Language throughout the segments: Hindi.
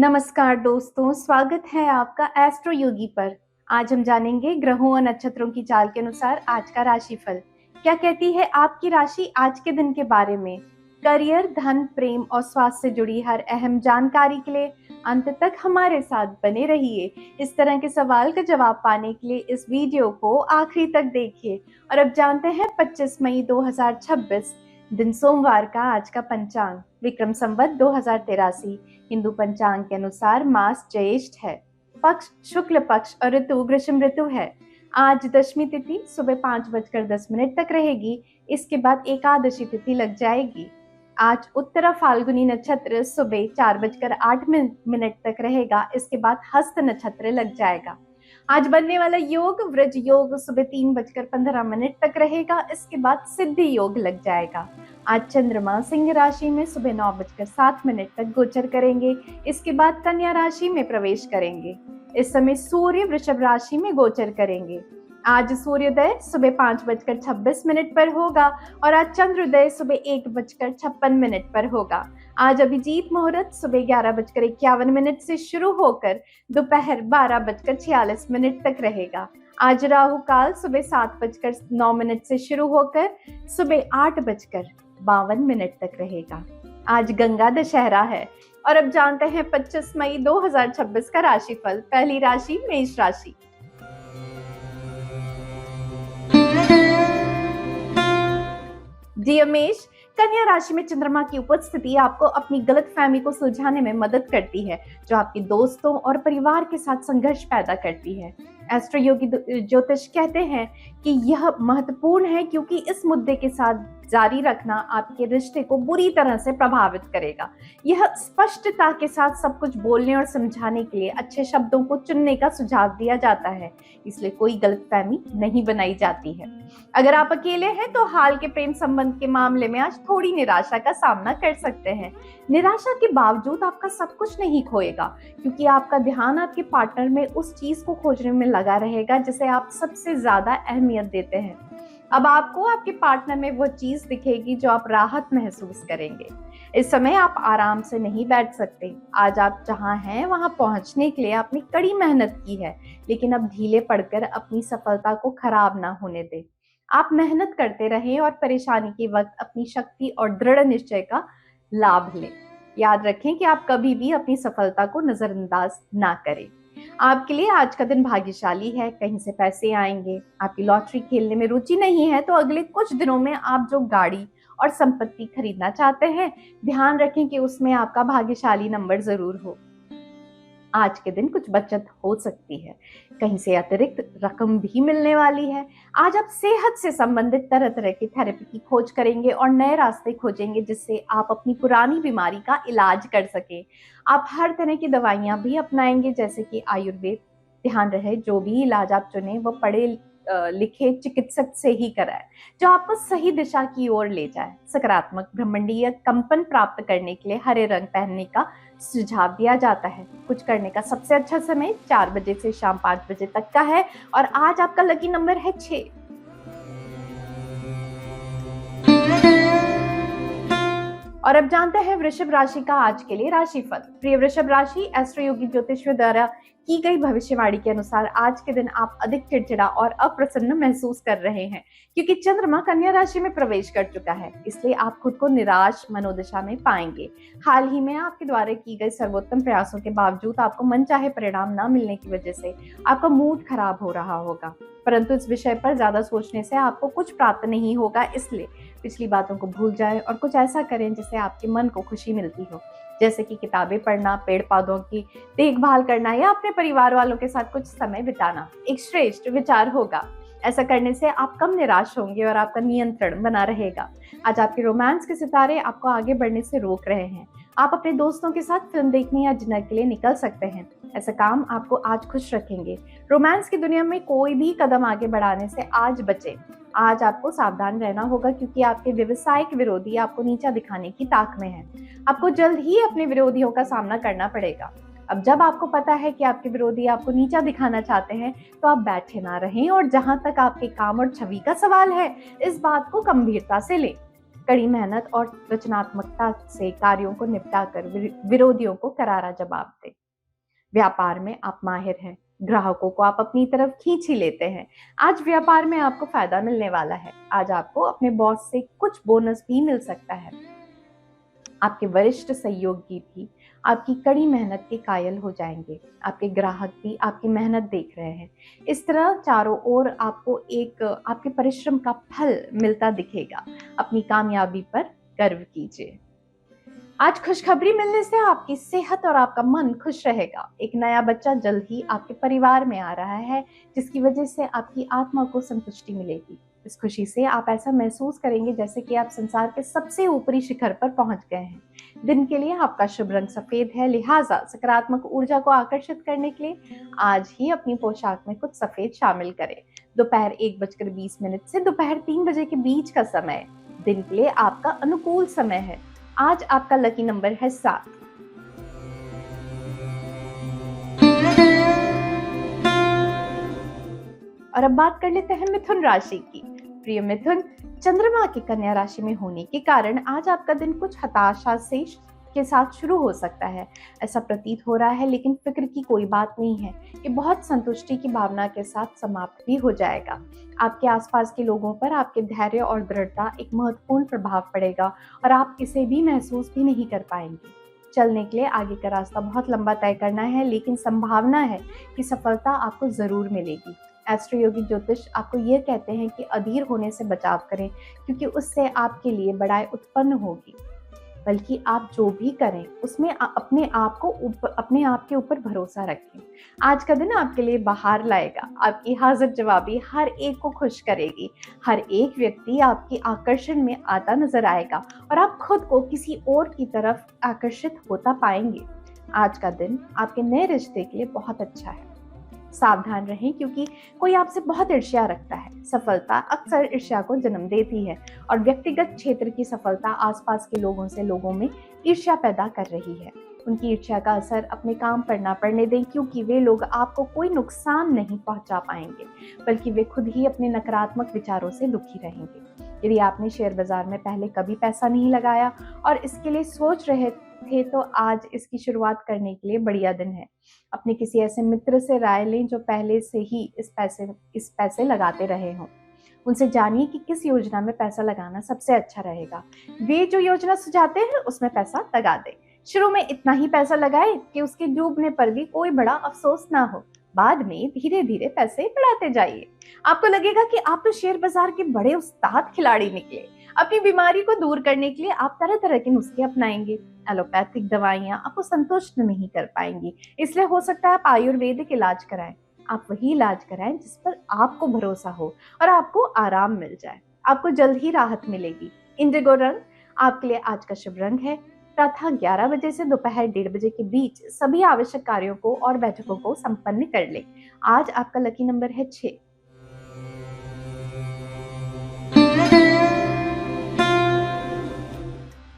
नमस्कार दोस्तों, स्वागत है आपका एस्ट्रो योगी पर। आज हम जानेंगे ग्रहों और नक्षत्रों की चाल के अनुसार आज का राशिफल। क्या कहती है आपकी राशि आज के दिन के बारे में। करियर, धन, प्रेम और स्वास्थ्य से जुड़ी हर अहम जानकारी के लिए अंत तक हमारे साथ बने रहिए। इस तरह के सवाल का जवाब पाने के लिए इस वीडियो को आखिरी तक देखिए। और अब जानते हैं 25 मई 2026 दिन सोमवार का आज का पंचांग। विक्रम संवत 2083 हिंदू पंचांग के अनुसार मास ज्येष्ठ है, पक्ष शुक्ल पक्ष और ऋतु वृषम ऋतु है। आज दशमी तिथि सुबह 5:10 तक रहेगी। इसके बाद एकादशी तिथि लग जाएगी। आज उत्तरा फाल्गुनी नक्षत्र सुबह 4:08 तक रहेगा। इसके बाद हस्त नक्षत्र लग जाएगा। आज बनने वाला योग वृज योग सुबह 3:15 तक रहेगा। इसके बाद सिद्धि योग लग जाएगा। आज चंद्रमा सिंह राशि में सुबह 9:07 तक गोचर करेंगे। इसके बाद कन्या राशि में प्रवेश करेंगे। इस समय सूर्य वृषभ राशि में गोचर करेंगे। आज सूर्योदय सुबह 5:26 पर होगा और आज चंद्रोदय सुबह 1:56 पर होगा। आज अभिजीत मुहूर्त सुबह 11:51 से शुरू होकर दोपहर 12:46 तक रहेगा। आज राहु काल सुबह 7:09 से शुरू होकर सुबह 8:52 तक रहेगा। आज गंगा दशहरा है। और अब जानते हैं 25 मई 2026 का राशिफल। पहली राशि मेष राशि। डियर मेष, कन्या राशि में चंद्रमा की उपस्थिति आपको अपनी गलतफहमी को सुलझाने में मदद करती है, जो आपके दोस्तों और परिवार के साथ संघर्ष पैदा करती है। एस्ट्रो योगी ज्योतिष कहते हैं कि यह महत्वपूर्ण है क्योंकि इस मुद्दे के साथ जारी रखना आपके रिश्ते को बुरी तरह से प्रभावित करेगा। यह स्पष्टता के साथ सब कुछ बोलने और समझाने के लिए अच्छे शब्दों को चुनने का सुझाव दिया जाता है, इसलिए कोई गलतफहमी नहीं बनाई जाती है। अगर आप अकेले हैं तो हाल के प्रेम संबंध के मामले में आज थोड़ी निराशा का सामना कर सकते हैं। निराशा के बावजूद आपका सब कुछ नहीं खोएगा, क्योंकि आपका ध्यान आपके पार्टनर में उस चीज को खोजने में लगा रहेगा जिसे आप सबसे ज्यादा अहमियत देते हैं। अब आपको आपके पार्टनर में वो चीज दिखेगी जो आप राहत महसूस करेंगे। इस समय आप आराम से नहीं बैठ सकते। आज आप जहां हैं वहां पहुंचने के लिए आपने कड़ी मेहनत की है, लेकिन अब ढीले पड़कर अपनी सफलता को खराब ना होने दें। आप मेहनत करते रहें और परेशानी के वक्त अपनी शक्ति और दृढ़ निश्चय का लाभ लें। याद रखें कि आप कभी भी अपनी सफलता को नजरअंदाज ना करें। आपके लिए आज का दिन भाग्यशाली है। कहीं से पैसे आएंगे। आपकी लॉटरी खेलने में रुचि नहीं है तो अगले कुछ दिनों में आप जो गाड़ी और संपत्ति खरीदना चाहते हैं, ध्यान रखें कि उसमें आपका भाग्यशाली नंबर जरूर हो। आज के दिन कुछ बचत हो सकती है। कहीं से अतिरिक्त रकम भी मिलने वाली है। आज आप सेहत से संबंधित तरह तरह की थेरेपी की खोज करेंगे और नए रास्ते खोजेंगे जिससे आप अपनी पुरानी बीमारी का इलाज कर सके। आप हर तरह की दवाइयां भी अपनाएंगे, जैसे कि आयुर्वेद। ध्यान रहे जो भी इलाज आप चुने वो पढ़े लिखे चिकित्सक से ही कराएं, जो आपको सही दिशा की ओर ले जाए। सकारात्मक ब्रह्मांडीय कंपन प्राप्त करने के लिए हरे रंग पहनने का सुझाव दिया जाता है। कुछ करने का सबसे अच्छा समय 4 बजे से शाम 5 बजे तक का है और आज आपका लकी नंबर है 6। और अब जानते हैं वृषभ राशि का आज के लिए राशिफल। प्रिय वृषभ राशि, एस्ट्रो योगी ज्योतिषियों द्वारा की गई भविष्यवाणी के अनुसार आज के दिन आप अधिक चिड़चिड़ा और अप्रसन्न महसूस कर रहे हैं, क्योंकि चंद्रमा कन्या राशि में प्रवेश कर चुका है। इसलिए आप खुद को निराश मनोदशा में पाएंगे। हाल ही में आपके द्वारा की गई सर्वोत्तम प्रयासों के बावजूद आपको मनचाहे परिणाम न मिलने की वजह से आपका मूड खराब हो रहा होगा, परंतु इस विषय पर ज्यादा सोचने से आपको कुछ प्राप्त नहीं होगा। इसलिए पिछली बातों को भूल जाएं और कुछ ऐसा करें जिससे आपके मन को खुशी मिलती हो, जैसे कि किताबें पढ़ना, पेड़ पौधों की देखभाल करना या अपने परिवार वालों के साथ कुछ समय बिताना एक श्रेष्ठ विचार होगा। ऐसा करने से आप कम निराश होंगे और आपका नियंत्रण बना रहेगा। आज आपके रोमांस के सितारे आपको आगे बढ़ने से रोक रहे हैं। आप अपने दोस्तों के साथ फिल्म देखने या डिनर के लिए निकल सकते हैं। ऐसा काम आपको आज खुश रखेंगे। रोमांस की दुनिया में कोई भी कदम आगे बढ़ाने से आज बचे। आज आपको सावधान रहना होगा, क्योंकि आपके व्यवसायिक विरोधी आपको नीचा दिखाने की ताक में है। आपको जल्द ही अपने विरोधियों का सामना करना पड़ेगा। अब जब आपको पता है कि आपके विरोधी आपको नीचा दिखाना चाहते हैं, तो आप बैठे ना रहें और जहां तक आपके काम और छवि का सवाल है, इस बात को गंभीरता से लें। कड़ी मेहनत और रचनात्मकता से कार्यों को निपटाकर विरोधियों को करारा जवाब दें। व्यापार में आप माहिर हैं, ग्राहकों को आप अपनी तरफ खींच ही लेते हैं। आज व्यापार में आपको फायदा मिलने वाला है। आज आपको अपने बॉस से कुछ बोनस भी मिल सकता है। आपके वरिष्ठ सहयोगी भी आपकी कड़ी मेहनत के कायल हो जाएंगे। आपके ग्राहक भी आपकी मेहनत देख रहे हैं। इस तरह चारों ओर आपको एक आपके परिश्रम का फल मिलता दिखेगा। अपनी कामयाबी पर गर्व कीजिए। आज खुशखबरी मिलने से आपकी सेहत और आपका मन खुश रहेगा। एक नया बच्चा जल्द ही आपके परिवार में आ रहा है, जिसकी वजह से आपकी आत्मा को संतुष्टि मिलेगी। इस खुशी से आप ऐसा महसूस करेंगे जैसे कि आप संसार के सबसे ऊपरी शिखर पर पहुंच गए हैं। दिन के लिए आपका शुभ रंग सफेद है, लिहाजा सकारात्मक ऊर्जा को आकर्षित करने के लिए आज ही अपनी पोशाक में कुछ सफेद शामिल करें। दोपहर 1:20 से दोपहर 3 बजे के बीच का समय दिन के लिए आपका अनुकूल समय है। आज आपका लकी नंबर है 7। और अब बात कर लेते हैं मिथुन राशि की। प्रिय मिथुन, चंद्रमा की कन्या राशि में होने के कारण आज आपका दिन कुछ हताशा से के साथ शुरू हो सकता है। ऐसा प्रतीत हो रहा है, लेकिन फिक्र की कोई बात नहीं है। ये बहुत संतुष्टि की भावना के साथ समाप्त भी हो जाएगा। आपके आसपास के लोगों पर आपके धैर्य और दृढ़ता एक महत्वपूर्ण प्रभाव पड़ेगा और आप इसे भी महसूस भी नहीं कर पाएंगे। चलने के लिए आगे का रास्ता बहुत लंबा तय करना है, लेकिन संभावना है कि सफलता आपको जरूर मिलेगी। एस्ट्रो योगी ज्योतिष आपको ये कहते हैं कि अधीर होने से बचाव करें, क्योंकि उससे आपके लिए बड़ाई उत्पन्न होगी। बल्कि आप जो भी करें उसमें अपने आप के ऊपर भरोसा रखें। आज का दिन आपके लिए बहार लाएगा। आपकी हाजिर जवाबी हर एक को खुश करेगी। हर एक व्यक्ति आपके आकर्षण में आता नजर आएगा और आप खुद को किसी और की तरफ आकर्षित होता पाएंगे। आज का दिन आपके नए रिश्ते के लिए बहुत अच्छा है। सावधान रहें, क्योंकि कोई आपसे बहुत ईर्ष्या रखता है। सफलता अक्सर ईर्ष्या को जन्म देती है और व्यक्तिगत क्षेत्र की सफलता आसपास के लोगों में ईर्ष्या पैदा कर रही है। उनकी ईर्ष्या का असर अपने काम पर ना पड़ने दें, क्योंकि वे लोग आपको कोई नुकसान नहीं पहुंचा पाएंगे, बल्कि वे खुद ही अपने नकारात्मक विचारों से दुखी रहेंगे। यदि आपने शेयर बाजार में पहले कभी पैसा नहीं लगाया और इसके लिए सोच रहे थे, तो आज इसकी शुरुआत करने के लिए बढ़िया दिन है। अपने किसी ऐसे मित्र से राय लें जो पहले से ही इस पैसे लगाते रहे हों। उनसे जानिए कि किस योजना में पैसा लगाना सबसे अच्छा रहेगा। वे जो योजना सुझाते हैं उसमें पैसा लगा दें। शुरू में इतना ही पैसा लगाए कि उसके डूबने पर भी कोई बड़ा अफसोस ना हो। बाद में धीरे धीरे पैसे बढ़ाते जाइए। आपको लगेगा कि आप तो शेयर बाजार के बड़े उस्ताद खिलाड़ी निकले। अपनी बीमारी को दूर करने के लिए आप तरह तरह के नुस्खे अपनाएंगे। एलोपैथिक दवाइयां आपको संतुष्ट नहीं कर पाएंगी, इसलिए हो सकता है आप आयुर्वेदिक इलाज कराएं। आप वही इलाज कराएं जिस पर आपको भरोसा हो और आपको आराम मिल जाए। आपको जल्द ही राहत मिलेगी। इंडिगो रंग आपके लिए आज का शुभ रंग है। प्रातः 11 बजे से दोपहर 1:30 बजे के बीच सभी आवश्यक कार्यों को और बैठकों को संपन्न कर ले। आज आपका लकी नंबर है 6।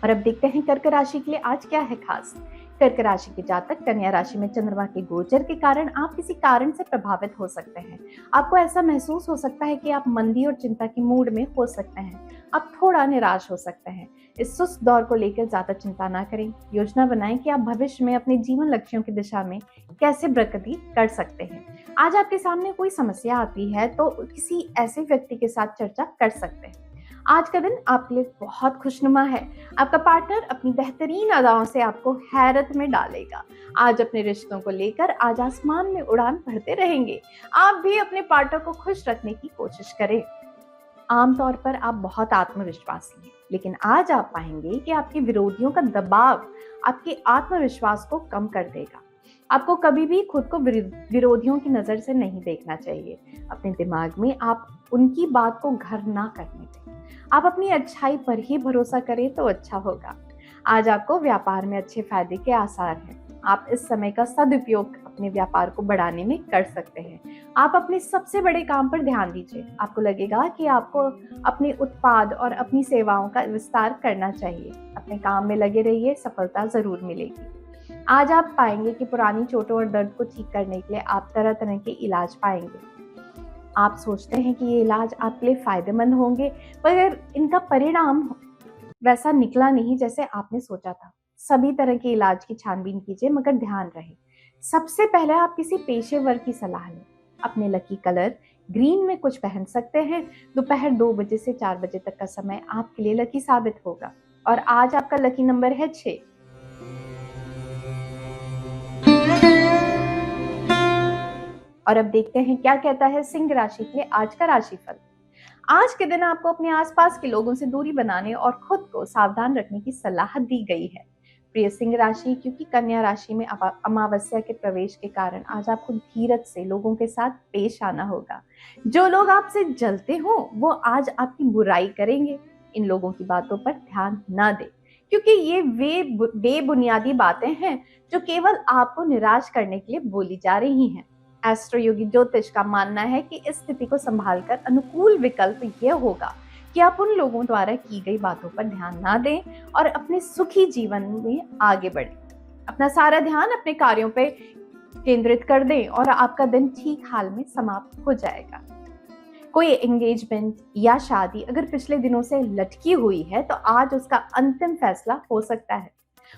और अब देखते हैं कर्क राशि के लिए आज क्या है खास। कर्क राशि के जातक, कन्या राशि में चंद्रमा के गोचर के कारण आप किसी कारण से प्रभावित हो सकते हैं। आपको ऐसा महसूस हो सकता है कि आप मंदी और चिंता के मूड में हो सकते हैं। आप थोड़ा निराश हो सकते हैं। इस सुस्त दौर को लेकर ज्यादा चिंता ना करें। योजना बनाएं कि आप भविष्य में अपने जीवन लक्ष्यों की दिशा में कैसे प्रगति कर सकते हैं। आज आपके सामने कोई समस्या आती है तो किसी ऐसे व्यक्ति के साथ चर्चा कर सकते हैं। आज का दिन आपके लिए बहुत खुशनुमा है। आपका पार्टनर अपनी बेहतरीन अदाओं से आपको हैरत में डालेगा। आज अपने रिश्तों को लेकर आज आसमान में उड़ान भरते रहेंगे। आप भी अपने पार्टनर को खुश रखने की कोशिश करें। आमतौर पर आप बहुत आत्मविश्वासी हैं, लेकिन आज आप पाएंगे कि आपके विरोधियों का दबाव आपके आत्मविश्वास को कम कर देगा। आपको कभी भी खुद को विरोधियों की नजर से नहीं देखना चाहिए। अपने दिमाग में आप उनकी बात को घर ना करने दें। आप अपनी अच्छाई पर ही भरोसा करें तो अच्छा होगा। आज आपको व्यापार में अच्छे फायदे के आसार हैं। आप इस समय का सदुपयोग अपने व्यापार को बढ़ाने में कर सकते हैं। आप अपने सबसे बड़े काम पर ध्यान दीजिए। आपको लगेगा कि आपको अपने उत्पाद और अपनी सेवाओं का विस्तार करना चाहिए। अपने काम में लगे रहिए, सफलता जरूर मिलेगी। आज आप पाएंगे कि पुरानी चोटों और दर्द को ठीक करने के लिए आप तरह तरह के इलाज पाएंगे। आप सोचते हैं कि ये इलाज आपके लिए फायदेमंद होंगे, मगर इनका परिणाम वैसा निकला नहीं जैसे आपने सोचा था। सभी तरह के इलाज की छानबीन कीजिए, मगर ध्यान रहे सबसे पहले आप किसी पेशेवर की सलाह लें। अपने लकी कलर ग्रीन में कुछ पहन सकते हैं। दोपहर 2 बजे से 4 बजे तक का समय आपके लिए लकी साबित होगा। और आज आपका लकी नंबर है 6। और अब देखते हैं क्या कहता है सिंह राशि के लिए आज का राशिफल। आज के दिन आपको अपने आसपास के लोगों से दूरी बनाने और खुद को सावधान रखने की सलाह दी गई है। प्रिय सिंह राशि, क्योंकि कन्या राशि में अमावस्या के प्रवेश के कारण आज आपको धीरज से लोगों के साथ पेश आना होगा। जो लोग आपसे जलते हो वो आज आपकी बुराई करेंगे। इन लोगों की बातों पर ध्यान न दें, क्योंकि ये वे बेबुनियादी बातें हैं जो केवल आपको निराश करने के लिए बोली जा रही हैं। एस्ट्रो योगी ज्योतिष का मानना है कि इस स्थिति को संभालकर अनुकूल विकल्प यह होगा कि आप उन लोगों द्वारा की गई बातों पर ध्यान ना दें और अपने सुखी जीवन में आगे बढ़ें। अपना सारा ध्यान अपने कार्यों पे केंद्रित कर दें और आपका दिन ठीक हाल में समाप्त हो जाएगा। कोई एंगेजमेंट या शादी अगर पिछले दिनों से लटकी हुई है तो आज उसका अंतिम फैसला हो सकता है।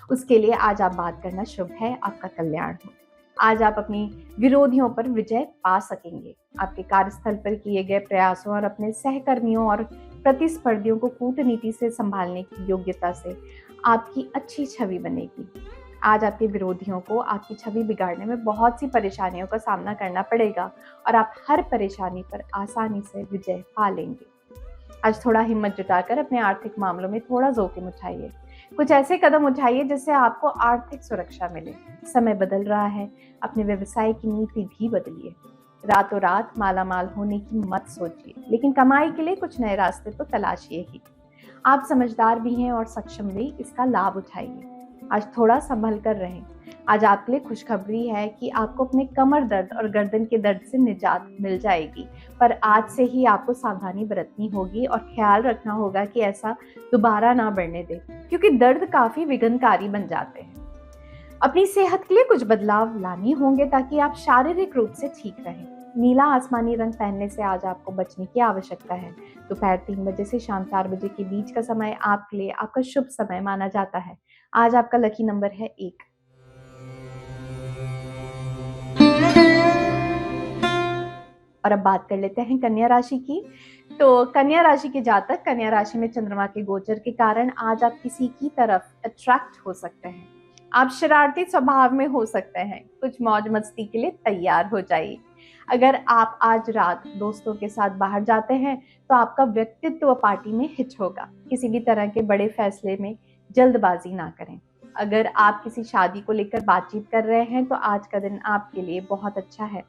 उसके लिए आज आप बात करना शुभ है। आपका कल्याण हो। आज आप अपनी विरोधियों पर विजय पा सकेंगे। आपके कार्यस्थल पर किए गए प्रयासों और अपने सहकर्मियों और प्रतिस्पर्धियों को कूटनीति से संभालने की योग्यता से आपकी अच्छी छवि बनेगी। आज आपके विरोधियों को आपकी छवि बिगाड़ने में बहुत सी परेशानियों का सामना करना पड़ेगा और आप हर परेशानी पर आसानी से विजय पा लेंगे। आज थोड़ा हिम्मत जुटाकर अपने आर्थिक मामलों में थोड़ा जोखिम उठाइए। कुछ ऐसे कदम उठाइए जिससे आपको आर्थिक सुरक्षा मिले। समय बदल रहा है, अपने व्यवसाय की नीति भी बदलिए। रातों रात मालामाल होने की मत सोचिए, लेकिन कमाई के लिए कुछ नए रास्ते तो तलाशिए ही। आप समझदार भी हैं और सक्षम भी, इसका लाभ उठाइए। आज थोड़ा संभल कर रहें। आज आपके लिए खुशखबरी है कि आपको अपने कमर दर्द और गर्दन के दर्द से निजात मिल जाएगी, पर आज से ही आपको सावधानी बरतनी होगी और ख्याल रखना होगा कि ऐसा दोबारा ना बढ़ने दे, क्योंकि दर्द काफी विघ्नकारी बन जाते हैं। अपनी सेहत के लिए कुछ बदलाव लाने होंगे ताकि आप शारीरिक रूप से ठीक रहें। नीला आसमानी रंग पहनने से आज आपको बचने की आवश्यकता है। दोपहर 3 बजे से शाम 4 बजे के बीच का समय आपके लिए आपका शुभ समय माना जाता है। आज आपका लकी नंबर है 1। और अब बात कर लेते हैं कन्या राशि की। तो कन्या राशि के जातक, कन्या राशि में चंद्रमा के गोचर के कारण आज आप किसी की तरफ अट्रैक्ट हो सकते हैं। आप शरारती स्वभाव में हो सकते हैं। कुछ मौज मस्ती के लिए तैयार हो जाइए। अगर आप आज रात दोस्तों के साथ बाहर जाते हैं तो आपका व्यक्तित्व पार्टी में हिट होगा। किसी भी तरह के बड़े फैसले में जल्दबाजी ना करें। अगर आप किसी शादी को लेकर बातचीत कर रहे हैं तो आज का दिन आपके लिए बहुत अच्छा है।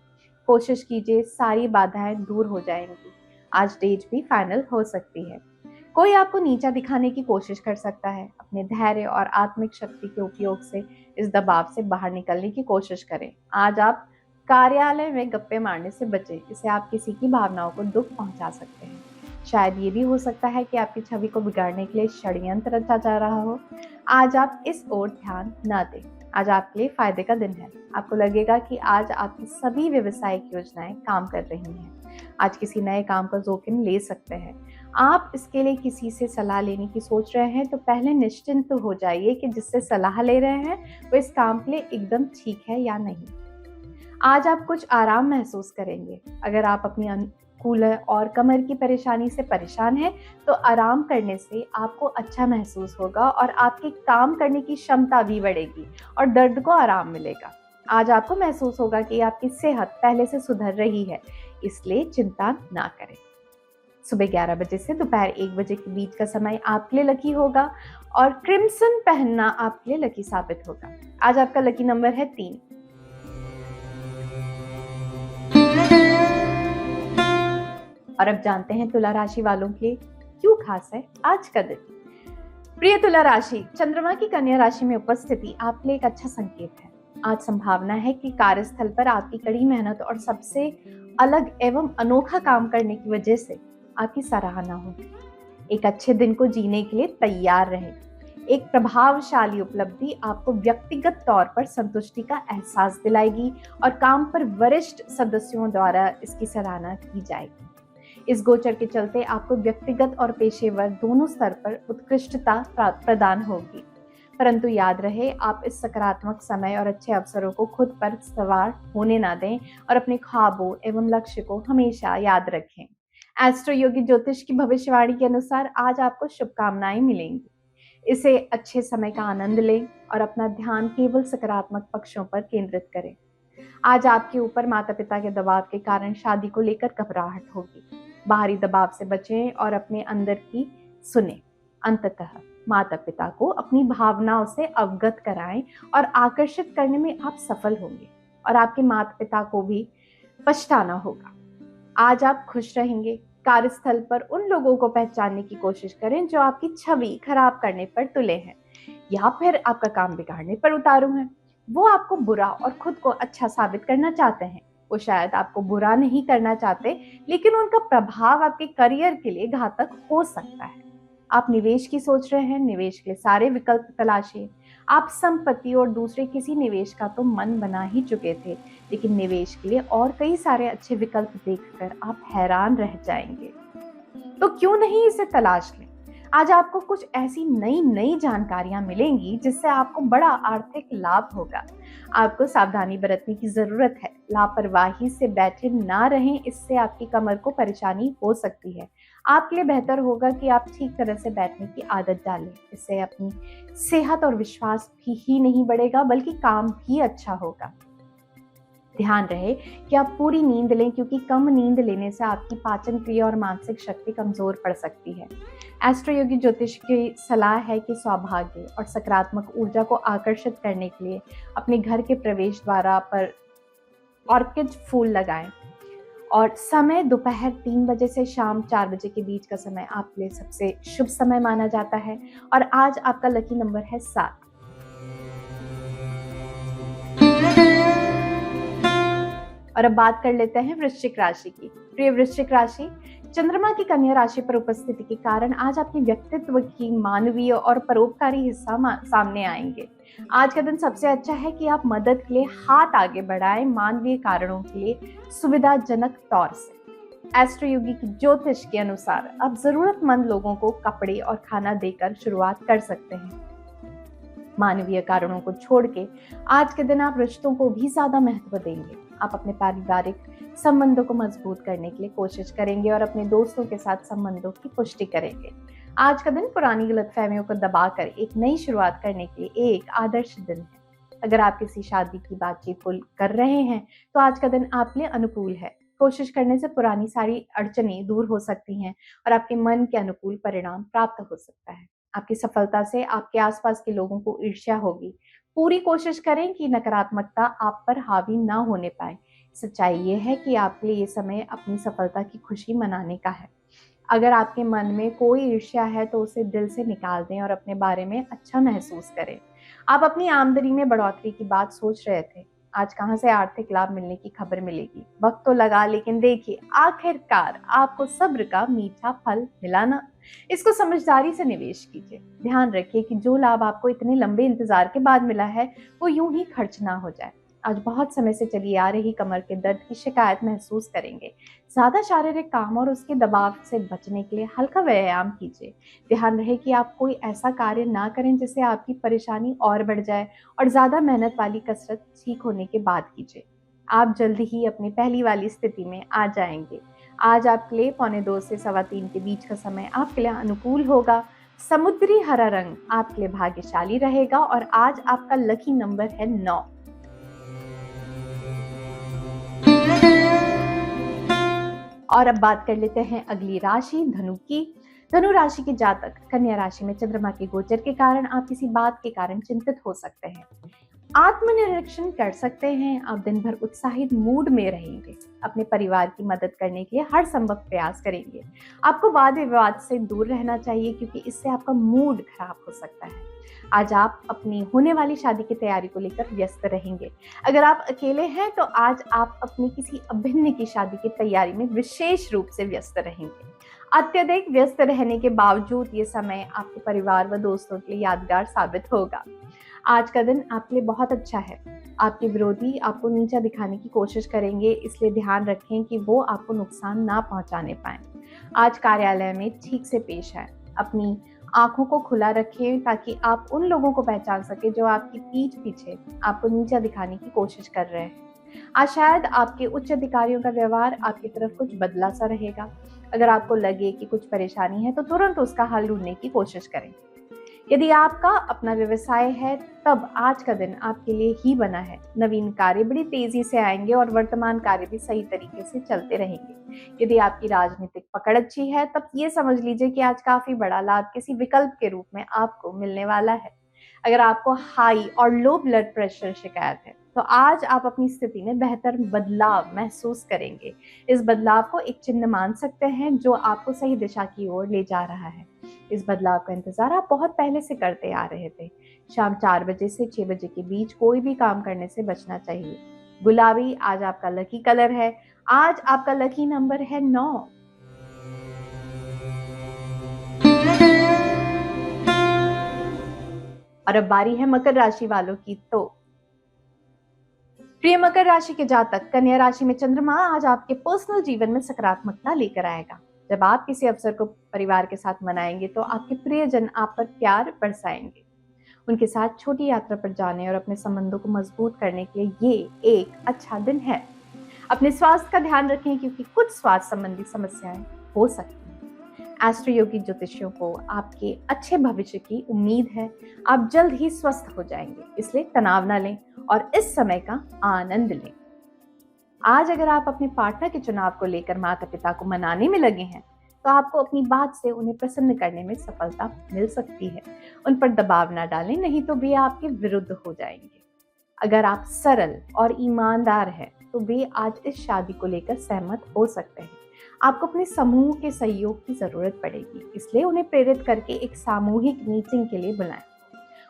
कोशिश कीजिए, सारी बाधाएं दूर हो जाएंगी। आज डेट भी फाइनल हो सकती है। कोई आपको नीचा दिखाने की कोशिश कर सकता है। अपने धैर्य और आत्मिक शक्ति के उपयोग से इस दबाव से बाहर निकलने की कोशिश करें। आज आप कार्यालय में गप्पे मारने से बचें, इससे आप किसी की भावनाओं को दुख पहुंचा सकते हैं। शायद ये भी हो सकता है कि आपकी छवि को बिगाड़ने के लिए षड्यंत्र रचा जा रहा हो। आज आप इस ओर ध्यान न दें। आज आपके लिए फायदे का दिन है। आपको लगेगा कि आज आपकी सभी व्यवसायिक योजनाएं काम कर रही हैं। आज किसी नए काम का जोखिम ले सकते हैं। आप इसके लिए किसी से सलाह लेने की सोच रहे हैं तो पहले निश्चिंत हो जाइए कि जिससे सलाह ले रहे हैं वो इस काम के लिए एकदम ठीक है या नहीं। आज आप कुछ आराम महसूस करेंगे। अगर आप अपनी कूलर और कमर की परेशानी से परेशान हैं तो आराम करने से आपको अच्छा महसूस होगा और आपकी काम करने की क्षमता भी बढ़ेगी और दर्द को आराम मिलेगा। आज आपको महसूस होगा कि आपकी सेहत पहले से सुधर रही है, इसलिए चिंता ना करें। सुबह 11 बजे से दोपहर 1 बजे के बीच का समय आपके लिए लकी होगा और क्रिम्सन पहनना आपके लिए लकी साबित होगा। आज आपका लकी नंबर है 3। और अब जानते हैं तुला राशि वालों के लिए क्यों खास है आज का दिन। प्रिय तुला राशि, चंद्रमा की कन्या राशि में उपस्थिति आपके लिए एक अच्छा संकेत है। आज संभावना है कि कार्यस्थल पर आपकी कड़ी मेहनत और सबसे अलग एवं अनोखा काम करने की वजह से आपकी सराहना हो। एक अच्छे दिन को जीने के लिए तैयार रहें। एक प्रभावशाली उपलब्धि आपको व्यक्तिगत तौर पर संतुष्टि का एहसास दिलाएगी और काम पर वरिष्ठ सदस्यों द्वारा इसकी सराहना की जाएगी। इस गोचर के चलते आपको व्यक्तिगत और पेशेवर दोनों स्तर पर उत्कृष्टता प्रदान होगी। परंतु याद रहे, आप इस सकारात्मक समय और अच्छे अवसरों को खुद पर सवार होने ना दें और अपने ख्वाबों एवं लक्ष्य को हमेशा याद रखें। एस्ट्रो योगी ज्योतिष की भविष्यवाणी के अनुसार आज आपको शुभकामनाएं मिलेंगी। इसे अच्छे समय का आनंद लें और अपना ध्यान केवल सकारात्मक पक्षों पर केंद्रित करें। आज आपके ऊपर माता पिता के दबाव के कारण शादी को लेकर घबराहट होगी। बाहरी दबाव से बचें और अपने अंदर की सुने। अंततः माता पिता को अपनी भावनाओं से अवगत कराएं और आकर्षित करने में आप सफल होंगे और आपके माता पिता को भी पछताना होगा। आज आप खुश रहेंगे। कार्यस्थल पर उन लोगों को पहचानने की कोशिश करें जो आपकी छवि खराब करने पर तुले हैं या फिर आपका काम बिगाड़ने पर उतारू हैं। वो आपको बुरा और खुद को अच्छा साबित करना चाहते हैं। वो शायद आपको बुरा नहीं करना चाहते, लेकिन उनका प्रभाव आपके करियर के लिए घातक हो सकता है। आप निवेश की सोच रहे हैं, निवेश के लिए सारे विकल्प तलाशिए। आप संपत्ति और दूसरे किसी निवेश का तो मन बना ही चुके थे, लेकिन निवेश के लिए और कई सारे अच्छे विकल्प देखकर आप हैरान रह जाएंगे। तो क्यों नहीं इसे तलाश लें। आज आपको कुछ ऐसी नई जानकारियां मिलेंगी जिससे आपको बड़ा आर्थिक लाभ होगा। आपको सावधानी बरतने की जरूरत है। लापरवाही से बैठे ना रहें, इससे आपकी कमर को परेशानी हो सकती है। आपके लिए बेहतर होगा कि आप ठीक तरह से बैठने की आदत डालें। इससे अपनी सेहत और विश्वास भी ही नहीं बढ़ेगा, बल्कि काम भी अच्छा होगा। ध्यान रहे कि आप पूरी नींद लें, क्योंकि कम नींद लेने से आपकी पाचन क्रिया और मानसिक शक्ति कमजोर पड़ सकती है। एस्ट्रो योगी ज्योतिष की सलाह है कि सौभाग्य और सकारात्मक ऊर्जा को आकर्षित करने के लिए अपने घर के प्रवेश द्वार पर ऑर्किड फूल लगाएं और समय दोपहर 3 बजे से शाम 4 बजे के बीच का समय आपके लिए सबसे शुभ समय माना जाता है। और आज आपका लकी नंबर है 7। और अब बात कर लेते हैं वृश्चिक राशि की। प्रिय वृश्चिक राशि, चंद्रमा की कन्या राशि पर उपस्थिति के कारण आज आपके व्यक्तित्व की मानवीय और परोपकारी हिस्सा सामने आएंगे। आज का दिन सबसे अच्छा है कि आप मदद के लिए हाथ आगे बढ़ाएं, मानवीय कारणों के लिए सुविधाजनक तौर से। एस्ट्रो योगी की ज्योतिष के अनुसार आप जरूरतमंद लोगों को कपड़े और खाना देकर शुरुआत कर सकते हैं। मानवीय कारणों को छोड़ के आज के दिन आप रिश्तों को भी ज्यादा महत्व देंगे। आप अपने पारिवारिक संबंधों को मजबूत करने के लिए कोशिश करेंगे और अपने दोस्तों के साथ संबंधों की पुष्टि करेंगे। आज का दिन पुरानी गलतफहमियों को दबाकर एक नई शुरुआत करने के लिए एक आदर्श दिन है। अगर आप किसी शादी की बातचीत को कर रहे हैं तो आज का दिन आपके लिए अनुकूल है। कोशिश करने से पुरानी सारी अड़चनें दूर हो सकती हैं और आपके मन के अनुकूल परिणाम प्राप्त हो सकता है। आपकी सफलता से आपके आसपास के लोगों को ईर्ष्या होगी। पूरी कोशिश करें कि नकारात्मकता आप पर हावी ना होने पाए। सच्चाई ये है कि आपके लिए ये समय अपनी सफलता की खुशी मनाने का है। अगर आपके मन में कोई ईर्ष्या है तो उसे दिल से निकाल दें और अपने बारे में अच्छा महसूस करें। आप अपनी आमदनी में बढ़ोतरी की बात सोच रहे थे। आज कहां से आर्थिक लाभ मिलने की खबर मिलेगी। वक्त तो लगा, लेकिन देखिए आखिरकार आपको सब्र का मीठा फल मिला ना। इसको समझदारी से निवेश कीजिए। ध्यान रखिए कि जो लाभ आपको इतने लंबे इंतजार के बाद मिला है वो यूं ही खर्च ना हो जाए। आज बहुत समय से चली आ रही कमर के दर्द की शिकायत महसूस करेंगे। ज्यादा शारीरिक काम और उसके दबाव से बचने के लिए हल्का व्यायाम कीजिए। ध्यान रहे कि आप कोई ऐसा कार्य ना करें जिससे आपकी परेशानी और बढ़ जाए और ज्यादा मेहनत वाली कसरत ठीक होने के बाद कीजिए। आप जल्द ही अपनी पहली वाली स्थिति में आ जाएंगे। आज आपके लिए 2:45 से 3:15 के बीच का समय आपके लिए अनुकूल होगा। समुद्री हरा रंग आपके लिए भाग्यशाली रहेगा और आज आपका लकी नंबर है 9। और अब बात कर लेते हैं अगली राशि धनु की। धनु राशि के जातक कन्या राशि में चंद्रमा के गोचर के कारण आप किसी बात के कारण चिंतित हो सकते हैं। आत्मनिरीक्षण कर सकते हैं। आप दिन भर उत्साहित मूड में रहेंगे। अपने परिवार की मदद करने के लिए हर संभव प्रयास करेंगे। आपको वाद विवाद से दूर रहना चाहिए, क्योंकि इससे आपका मूड खराब हो सकता है। आज आप अपनी होने वाली शादी की तैयारी को लेकर व्यस्त रहेंगे। अगर आप अकेले हैं तो आज आप अपनी किसी अभिन्न की शादी की तैयारी में विशेष रूप से व्यस्त रहेंगे। अत्यधिक व्यस्त रहने के बावजूद ये समय आपके परिवार व दोस्तों के लिए यादगार साबित होगा। आज का दिन आपके लिए बहुत अच्छा है। आपके विरोधी आपको नीचा दिखाने की कोशिश करेंगे, इसलिए ध्यान रखें कि वो आपको नुकसान ना पहुंचाने पाए। आज कार्यालय में ठीक से पेश आएं। अपनी आंखों को खुला रखें ताकि आप उन लोगों को पहचान सकें जो आपकी पीठ पीछे आपको नीचा दिखाने की कोशिश कर रहे हैं। आज शायद आपके उच्च अधिकारियों का व्यवहार आपकी तरफ कुछ बदला सा रहेगा। अगर आपको लगे कि कुछ परेशानी है तो तुरंत उसका हल ढूंढने की कोशिश करें। यदि आपका अपना व्यवसाय है तब आज का दिन आपके लिए ही बना है। नवीन कार्य बड़ी तेजी से आएंगे और वर्तमान कार्य भी सही तरीके से चलते रहेंगे। यदि आपकी राजनीतिक पकड़ अच्छी है तब ये समझ लीजिए कि आज काफी बड़ा लाभ किसी विकल्प के रूप में आपको मिलने वाला है। अगर आपको हाई और लो ब्लड प्रेशर शिकायत है तो आज आप अपनी स्थिति में बेहतर बदलाव महसूस करेंगे। इस बदलाव को एक चिन्ह मान सकते हैं जो आपको सही दिशा की ओर ले जा रहा है। इस बदलाव का इंतजार आप बहुत पहले से करते आ रहे थे। शाम 4 बजे से 6 बजे के बीच कोई भी काम करने से बचना चाहिए। गुलाबी आज आपका लकी कलर है। आज आपका लकी नंबर है 9। और अब बारी है मकर राशि वालों की। तो प्रिय मकर राशि के जातक, कन्या राशि में चंद्रमा आज आपके पर्सनल जीवन में सकारात्मकता लेकर आएगा। जब आप किसी अवसर को परिवार के साथ मनाएंगे तो आपके प्रियजन आप पर प्यार बरसाएंगे। उनके साथ छोटी यात्रा पर जाने और अपने संबंधों को मजबूत करने के लिए ये एक अच्छा दिन है। अपने स्वास्थ्य का ध्यान रखें क्योंकि कुछ स्वास्थ्य संबंधी समस्याएं हो सकती हैं। एस्ट्रो योगी ज्योतिषियों को आपके अच्छे भविष्य की उम्मीद है। आप जल्द ही स्वस्थ हो जाएंगे, इसलिए तनाव न लें और इस समय का आनंद लें। आज अगर आप अपने पार्टनर के चुनाव को लेकर माता पिता को मनाने में लगे हैं तो आपको अपनी बात से उन्हें प्रसन्न करने में सफलता मिल सकती है। उन पर दबाव ना डालें, नहीं तो वे आपके विरुद्ध हो जाएंगे। अगर आप सरल और ईमानदार हैं तो वे आज इस शादी को लेकर सहमत हो सकते हैं। आपको अपने समूह के सहयोग की जरूरत पड़ेगी, इसलिए उन्हें प्रेरित करके एक सामूहिक मीटिंग के लिए बुलाएं।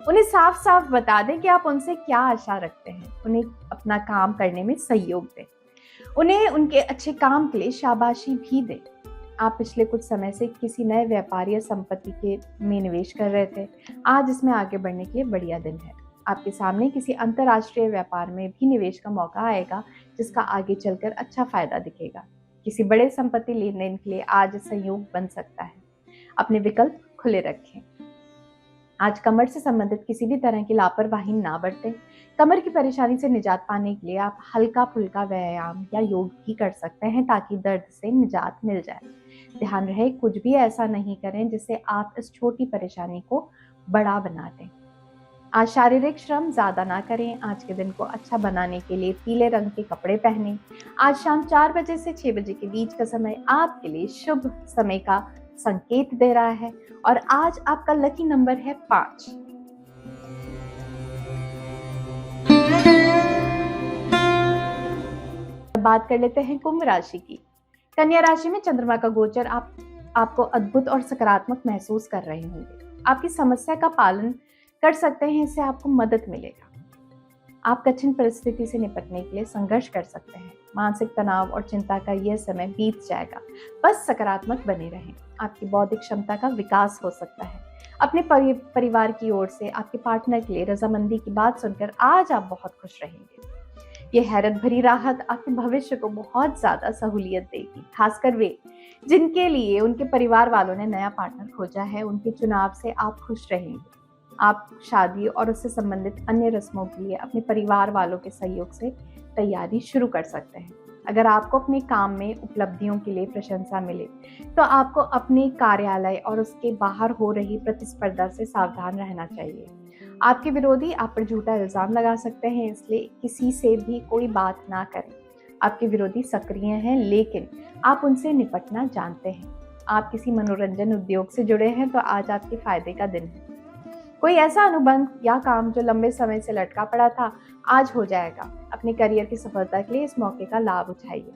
उन्हें साफ साफ बता दें कि आप उनसे क्या आशा रखते हैं। उन्हें अपना काम करने में सहयोग दें। उन्हें उनके अच्छे काम के लिए शाबाशी भी दें। आप पिछले कुछ समय से किसी नए व्यापार या संपत्ति के में निवेश कर रहे थे। आज इसमें आगे बढ़ने के लिए बढ़िया दिन है। आपके सामने किसी अंतर्राष्ट्रीय व्यापार में भी निवेश का मौका आएगा जिसका आगे चलकर अच्छा फायदा दिखेगा। किसी बड़े संपत्ति लेन देन के लिए आज संयोग बन सकता है। अपने विकल्प खुले रखें। आज कमर से संबंधित किसी भी तरह की लापरवाही ना बरतें। कमर की परेशानी से निजात पाने के लिए आप हल्का फुल्का व्यायाम या योग भी कर सकते हैं ताकि दर्द से निजात मिल जाए। ध्यान रहे कुछ भी ऐसा नहीं करें जिससे आप इस छोटी परेशानी को बड़ा बना दें। आज शारीरिक श्रम ज्यादा ना करें। आज के दिन को अच्छा बनाने के लिए पीले रंग के कपड़े पहनें। आज शाम 4 बजे से 6 बजे के बीच का समय आपके लिए शुभ समय का संकेत दे रहा है और आज आपका लकी नंबर है 5। बात कर लेते हैं कुंभ राशि की। कन्या राशि में चंद्रमा का गोचर आपको अद्भुत और सकारात्मक महसूस कर रहे होंगे। आपकी समस्या का पालन कर सकते हैं, इससे आपको मदद मिलेगा। आप कठिन परिस्थिति से निपटने के लिए संघर्ष कर सकते हैं। मानसिक तनाव और चिंता का यह समय बीत जाएगा। बस सकारात्मक बने रहें। आपकी बौद्धिक क्षमता का विकास हो सकता है। अपने परिवार की ओर से आपके पार्टनर के लिए रजामंदी की बात सुनकर आज आप बहुत खुश रहेंगे। यह हैरत भरी राहत आपके भविष्य को बहुत ज्यादा सहूलियत देगी। खासकर वे जिनके लिए उनके परिवार वालों ने नया पार्टनर खोजा है, उनके चुनाव से आप खुश रहेंगे। आप शादी और उससे संबंधित अन्य रस्मों के लिए अपने परिवार वालों के सहयोग से तैयारी शुरू कर सकते हैं। अगर आपको अपने काम में उपलब्धियों के लिए प्रशंसा मिले तो आपको अपने कार्यालय और उसके बाहर हो रही प्रतिस्पर्धा से सावधान रहना चाहिए। आपके विरोधी आप पर झूठा इल्जाम लगा सकते हैं, इसलिए किसी से भी कोई बात ना करें। आपके विरोधी सक्रिय हैं लेकिन आप उनसे निपटना जानते हैं। आप किसी मनोरंजन उद्योग से जुड़े हैं तो आज आपके फायदे का दिन है। कोई ऐसा अनुबंध या काम जो लंबे समय से लटका पड़ा था आज हो जाएगा। अपने करियर की सफलता के लिए इस मौके का लाभ उठाइए।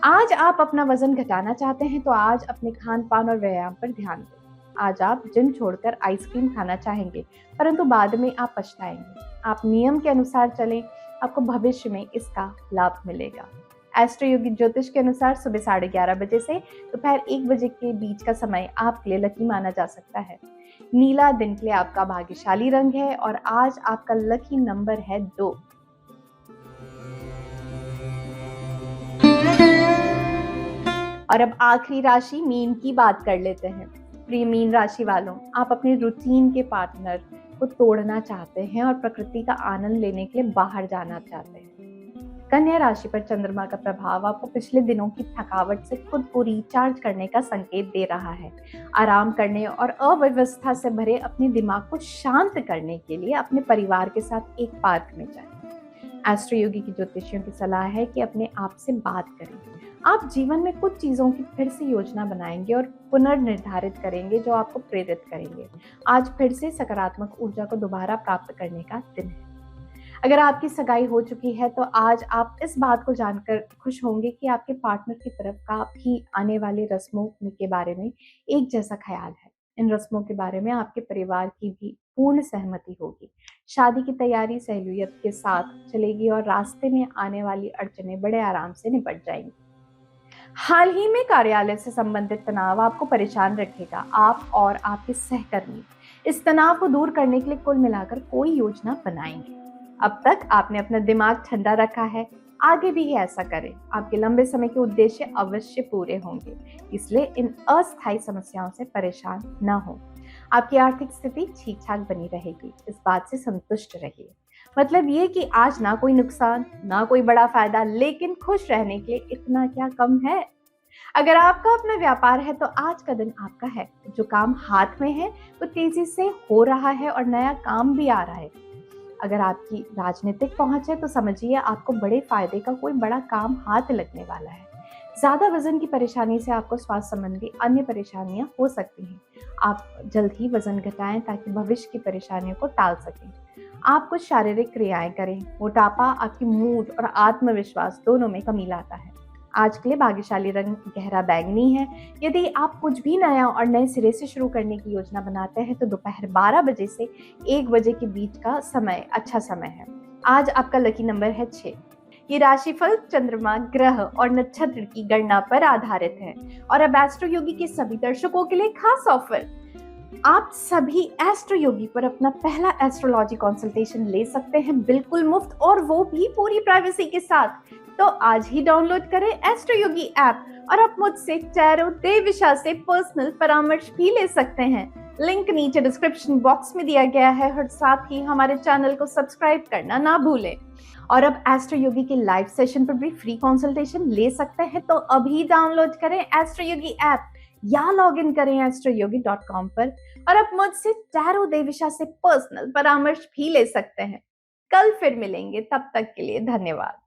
आज आप अपना वजन घटाना चाहते हैं तो आज अपने खान पान और व्यायाम पर ध्यान दें। आज आप जिम छोड़कर आइसक्रीम खाना चाहेंगे परंतु बाद में आप पछताएंगे। आप नियम के अनुसार चलें, आपको भविष्य में इसका लाभ मिलेगा। एस्ट्रो योगी ज्योतिष के अनुसार सुबह 11:30 बजे से दोपहर 1 बजे के बीच का समय आपके लिए लकी माना जा सकता है। नीला दिन के लिए आपका भाग्यशाली रंग है और आज आपका लकी नंबर है 2। और अब आखिरी राशि मीन की बात कर लेते हैं। प्रिय मीन राशि वालों, आप अपने रूटीन के पार्टनर को तोड़ना चाहते हैं और प्रकृति का आनंद लेने के लिए बाहर जाना चाहते हैं। कन्या राशि पर चंद्रमा का प्रभाव आपको पिछले दिनों की थकावट से खुद को रिचार्ज करने का संकेत दे रहा है। आराम करने और अव्यवस्था से भरे अपने दिमाग को शांत करने के लिए अपने परिवार के साथ एक पार्क में जाएं। एस्ट्रो योगी की ज्योतिषियों की सलाह है कि अपने आप से बात करें। आप जीवन में कुछ चीजों की फिर से योजना बनाएंगे और पुनर्निर्धारित करेंगे जो आपको प्रेरित करेंगे। आज फिर से सकारात्मक ऊर्जा को दोबारा प्राप्त करने का दिन है। अगर आपकी सगाई हो चुकी है तो आज आप इस बात को जानकर खुश होंगे कि आपके पार्टनर की तरफ का भी आने वाले रस्मों के बारे में एक जैसा ख्याल है। इन रस्मों के बारे में आपके परिवार की भी पूर्ण सहमति होगी। शादी की तैयारी सहूलियत के साथ चलेगी और रास्ते में आने वाली अड़चनें बड़े आराम से निपट जाएंगी। हाल ही में कार्यालय से संबंधित तनाव आपको परेशान रखेगा। आप और आपके सहकर्मी इस तनाव को दूर करने के लिए कुल मिलाकर कोई योजना बनाएंगे। अब तक आपने अपना दिमाग ठंडा रखा है, आगे भी ऐसा करें। आपके लंबे समय के उद्देश्य अवश्य पूरे होंगे, इसलिए इन अस्थायी समस्याओं से परेशान न हो। आपकी आर्थिक स्थिति ठीक ठाक बनी रहेगी, इस बात से संतुष्ट रहिए। मतलब ये कि आज ना कोई नुकसान ना कोई बड़ा फायदा, लेकिन खुश रहने के लिए इतना क्या कम है। अगर आपका अपना व्यापार है तो आज का दिन आपका है। जो काम हाथ में है वो तेजी से हो रहा है और नया काम भी आ रहा है। अगर आपकी राजनीतिक पहुंच है तो समझिए आपको बड़े फायदे का कोई बड़ा काम हाथ लगने वाला है। ज्यादा वजन की परेशानी से आपको स्वास्थ्य संबंधी अन्य परेशानियां हो सकती हैं। आप जल्द ही वजन घटाएं ताकि भविष्य की परेशानियों को टाल सकें। आप कुछ शारीरिक क्रियाएं करें। मोटापा आपकी मूड और आत्मविश्वास दोनों में कमी लाता है। आज के लिए भाग्यशाली रंग गहरा बैंगनी है। यदि आप कुछ भी नया और नए सिरे से शुरू करने की योजना बनाते हैं तो दोपहर 12 बजे से 1 बजे के बीच का समय अच्छा समय है। आज आपका लकी नंबर है 6। ये राशिफल चंद्रमा, ग्रह और नक्षत्र की गणना पर आधारित है। और अब एस्ट्रो योगी के सभी दर्शकों के लिए खास ऑफर। आप सभी एस्ट्रो योगी पर अपना पहला एस्ट्रोलॉजी कंसल्टेशन ले सकते हैं बिल्कुल मुफ्त, और वो भी पूरी प्राइवेसी के साथ। तो आज ही डाउनलोड करें एस्ट्रो योगी ऐप और आप मुझसे टैरो देवविशा से पर्सनल परामर्श भी ले सकते हैं। लिंक नीचे डिस्क्रिप्शन बॉक्स में दिया गया है और साथ ही हमारे चैनल को सब्सक्राइब करना ना भूलें। और अब एस्ट्रो योगी के लाइव सेशन पर भी फ्री कंसल्टेशन ले सकते हैं। तो अभी डाउनलोड करें एस्ट्रो योगी ऐप या लॉग इन करें astroyogi.com पर और अब मुझसे टैरो देवविशा से पर्सनल परामर्श भी ले सकते हैं। कल फिर मिलेंगे, तब तक के लिए धन्यवाद।